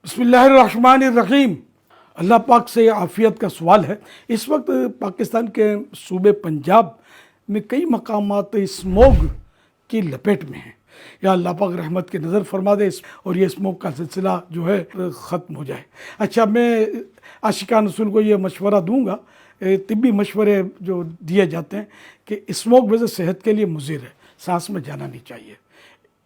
بسم اللہ الرحمن الرحیم۔ اللہ پاک سے عافیت کا سوال ہے۔ اس وقت پاکستان کے صوبے پنجاب میں کئی مقامات اسموگ کی لپیٹ میں ہیں۔ یا اللہ پاک رحمت کی نظر فرما دے اور یہ اسموگ کا سلسلہ جو ہے ختم ہو جائے۔ اچھا، میں عاشقان رسول کو یہ مشورہ دوں گا، طبی مشورے جو دیے جاتے ہیں کہ اسموگ ویسے صحت کے لیے مضر ہے، سانس میں جانا نہیں چاہیے،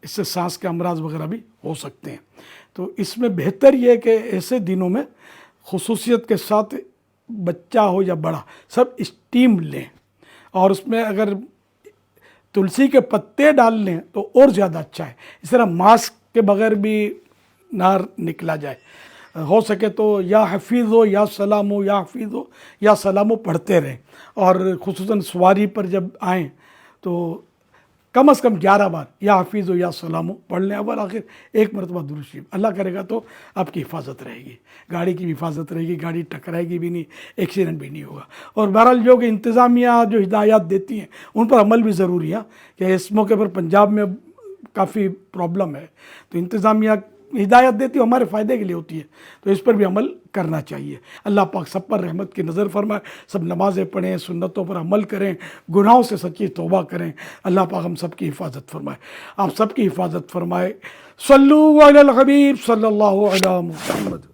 اس سے سانس کے امراض وغیرہ بھی ہو سکتے ہیں۔ تو اس میں بہتر یہ ہے کہ ایسے دنوں میں خصوصیت کے ساتھ بچہ ہو یا بڑا سب اسٹیم لیں، اور اس میں اگر تلسی کے پتے ڈال لیں تو اور زیادہ اچھا ہے۔ اس طرح ماسک کے بغیر بھی نار نکلا جائے، ہو سکے تو یا حفیظ ہو یا سلام ہو، یا حفیظ ہو یا سلام ہو پڑھتے رہیں، اور خصوصاً سواری پر جب آئیں تو کم از کم 11 بار یا حفیظ ہو یا سلام ہو پڑھ لیں، اول آخر ایک مرتبہ درود شریف۔ اللہ کرے گا تو آپ کی حفاظت رہے گی، گاڑی کی بھی حفاظت رہے گی، گاڑی ٹکرائے گی بھی نہیں، ایکسیڈنٹ بھی نہیں ہوگا۔ اور بہرحال جو کہ انتظامیہ جو ہدایات دیتی ہیں ان پر عمل بھی ضروری ہے کہ اس موقع پر پنجاب میں کافی پرابلم ہے، تو انتظامیہ ہدایت دیتی ہے، ہمارے فائدے کے لیے ہوتی ہے، تو اس پر بھی عمل کرنا چاہیے۔ اللہ پاک سب پر رحمت کی نظر فرمائے، سب نمازیں پڑھیں، سنتوں پر عمل کریں، گناہوں سے سچی توبہ کریں۔ اللہ پاک ہم سب کی حفاظت فرمائے، آپ سب کی حفاظت فرمائے۔ صلو علی الحبیب صلی اللہ علیہ محمد۔